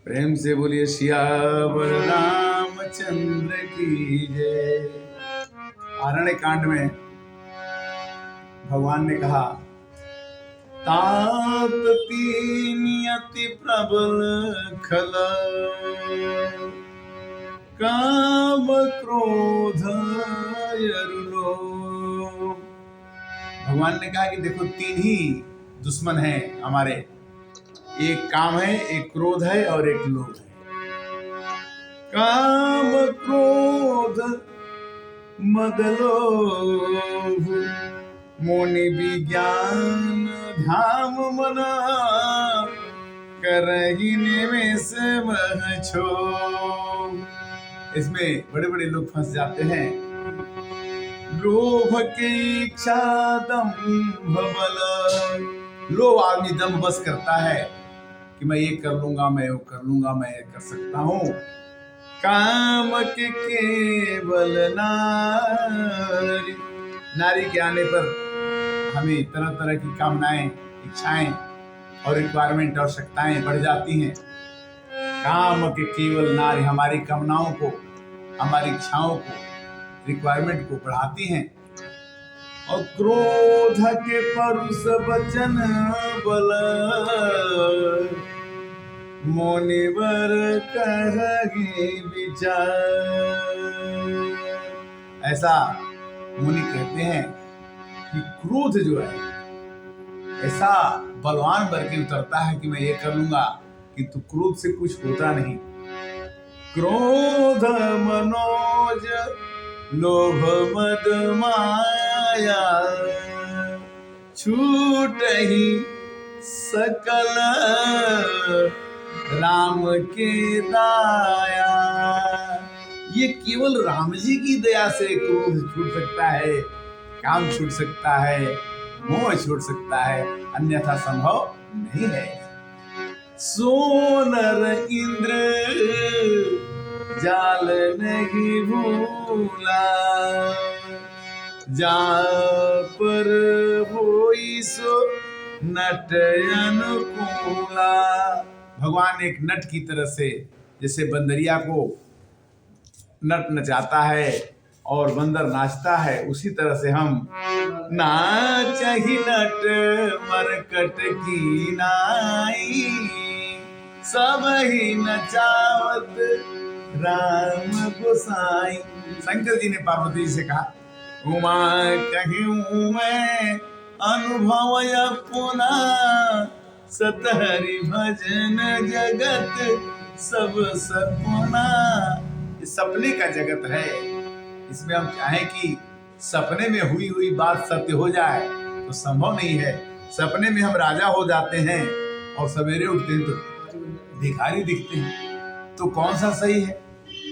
प्रेम से बोलिए सियावर रामचंद्र की जय। आरण्य कांड में भगवान ने कहा, तापती नियति प्रबल खल, काम क्रोध यरुलो। भगवान ने कहा कि देखो, तीन ही दुश्मन हैं हमारे, एक काम है, एक क्रोध है और एक लोभ है। काम क्रोध मद लोभ, मोनि विज्ञान ध्यान मना, करहि निमेष मह क्षोभ। इसमें बड़े बड़े लोग फंस जाते हैं। लोभ की इच्छा दंभ बल, लोभ आदमी दम बस करता है कि मैं ये कर लूंगा, मैं वो कर लूंगा, मैं ये कर सकता हूँ। काम के केवल नारी, नारी के आने पर हमें तरह तरह की कामनाएं, इच्छाएं और रिक्वायरमेंट, आवश्यकताएं बढ़ जाती हैं। काम के केवल नारी हमारी कामनाओं को, हमारी इच्छाओं को, रिक्वायरमेंट को बढ़ाती हैं। और क्रोध के परुष वचन बल, मुनिवर कहि विचार। ऐसा मुनि कहते हैं कि क्रोध जो है ऐसा बलवान बन के उतरता है कि मैं ये कर लूंगा, किंतु क्रोध से कुछ होता नहीं। क्रोध मनोज लोभ मद माया, छूट ही सकल राम के दाया। ये केवल राम जी की दया से क्रोध छूट सकता है, काम छूट सकता है, मोह छूट सकता है, अन्यथा संभव नहीं है। सोनर इंद्र जाल नहीं भूला, जा पर होई सो नट अनुकूला। भगवान एक नट की तरह से, जैसे बंदरिया को नट नचाता है और बंदर नाचता है, उसी तरह से हम नाचहि नट मरकट की नाई, सब ही नचावत राम गोसाई। शंकर जी ने पार्वती जी से कहा, उमा कहूँ मैं अनुभव अपना, सतहरि भजन जगत सब सपना। ये सपने का जगत है, इसमें हम चाहें कि सपने में हुई हुई बात सत्य हो जाए तो संभव नहीं है। सपने में हम राजा हो जाते हैं और सवेरे उठते हैं तो भिखारी दिखते हैं, तो कौन सा सही है?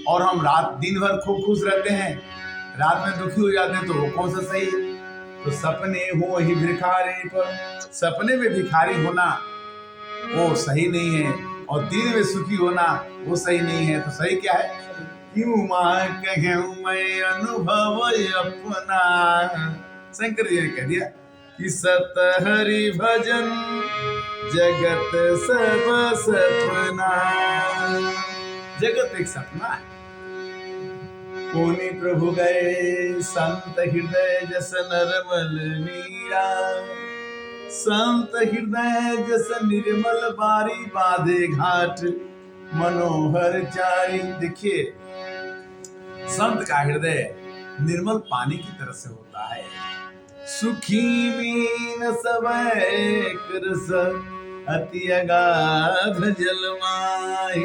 और हम रात दिन भर खूब खुश रहते हैं, रात में दुखी हो जाते हैं, तो वो कौन सा सही है? तो सपने हो ही भिखारी पर, सपने में भिखारी होना वो सही नहीं है, और दिन में सुखी होना वो सही नहीं है। तो सही क्या है? क्यों मां कहूं मैं अनुभव अपना। शंकर जी ने कह दिया कि सतहरि भजन जगत सब सपना। जगत एक सपना है। कोनि प्रभु गए संत हृदय जस नरमल मीरा, संत हृदय जस निर्मल बारी, बाधे घाट मनोहर चारी। देखिए, संत का हृदय निर्मल पानी की तरह से होता है। सुखी मीन सब रस, अति अगाध जल माही,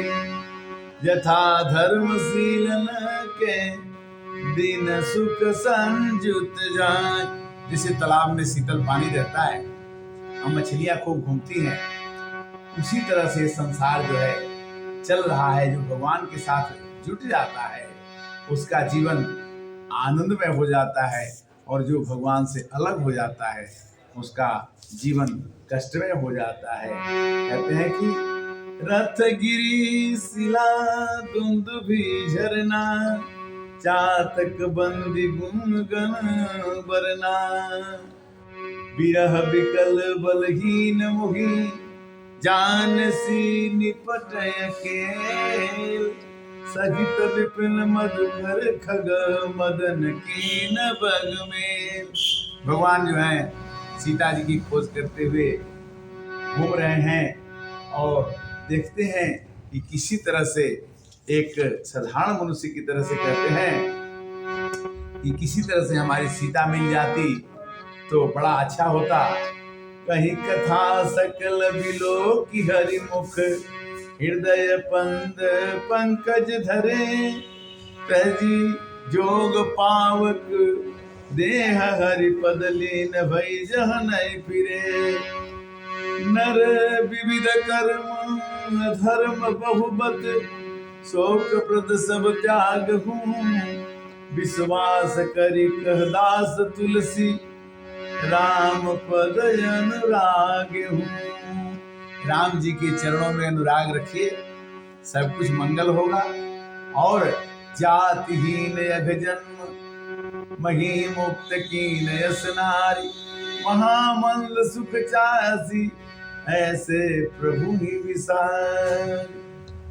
यथा धर्मशीलन के दिन सुख संजुत जाए। जैसे तालाब में शीतल पानी रहता है, हम मछलियां खूब घूमती हैं, उसी तरह से संसार जो है चल रहा है। जो भगवान के साथ जुट जाता है उसका जीवन आनंदमय हो जाता है, और जो भगवान से अलग हो जाता है उसका जीवन कष्टमय हो जाता है। कहते हैं कि रथ गिरी शिला दुंदुभि झरना, चातक बंदी गुणगन बरना, बिरह बिकल बलहीन मुहि, जानसी निपट अकेल, सहित विपिन मधुकर खग मदन कीन बग मेल। भगवान जो है सीता जी की खोज करते हुए घूम रहे हैं और देखते हैं कि किसी तरह से एक साधारण मनुष्य की तरह से कहते हैं कि किसी तरह से हमारी सीता मिल जाती तो बड़ा अच्छा होता। कहीं कथा सकल बिलो की हरि मुख, हृदय पंद पंकज धरे, तजी जोग पावक देह हरि पद लीन भई जह नहीं फिरे। नर विविध कर्म धर्म बहुबत, शोक प्रद सब त्याग हूँ, विश्वास करी कह दास तुलसी, राम पद अनुराग हूँ। राम जी के चरणों में अनुराग रखिए, सब कुछ मंगल होगा। और जातिहीन यघ जन्म, मही मुक्त कीन यस नारी, महामंद सुख चासी, ऐसे प्रभु ही विसार।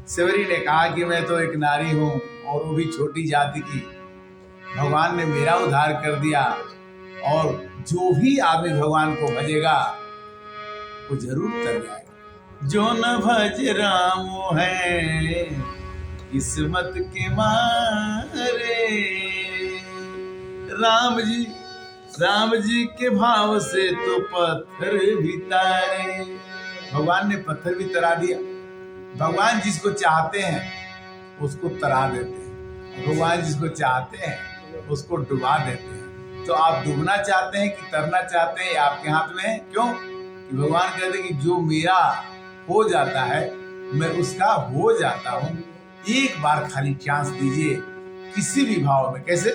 सेवरी ने कहा कि मैं तो एक नारी हूँ और वो भी छोटी जाति की, भगवान ने मेरा उद्धार कर दिया और जो भी आदमी भगवान को भजेगा वो जरूर तर जाएगा। जो न भज राम है किस्मत के मारे, राम जी के भाव से तो पत्थर भी तारे। भगवान ने पत्थर भी तरा दिया। भगवान जिसको चाहते हैं उसको तरा देते हैं, भगवान जिसको चाहते हैं उसको डुबा देते हैं। तो आप डूबना चाहते हैं कि तरना चाहते हैं, आपके हाथ में है। क्यों? कि भगवान कहते हैं कि जो मेरा हो जाता है मैं उसका हो जाता हूँ। एक बार खाली चांस दीजिए किसी भी भाव में। कैसे?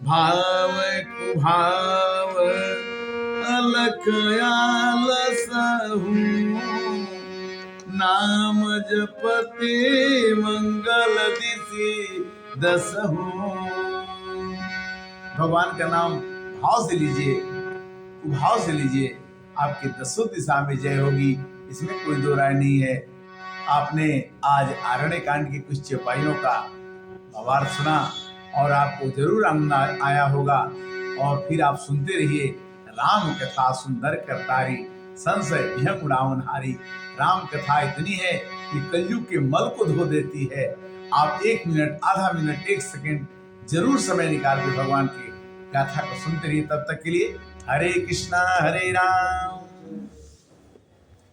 भाव कुभाव अलख आलस हूँ, नाम जपते मंगल दिशि दसहु। भगवान का नाम भाव से लीजिए, भाव से लीजिए, आपकी दसों दिशा में जय होगी, इसमें कोई दो राय नहीं है। आपने आज आरण्य कांड की कुछ चौपाइयों का भावार्थ सुना और आपको जरूर आनंद आया होगा। और फिर आप सुनते रहिए। राम कथा सुंदर करतारी, संशय विहंग उड़ावन हारी। राम कथा इतनी है कि कलयुग के मल को धो देती है। आप 1 मिनट, आधा मिनट, 1 सेकंड जरूर समय निकाल के भगवान की गाथा को सुनते रहिए। तब तक के लिए हरे कृष्णा हरे राम।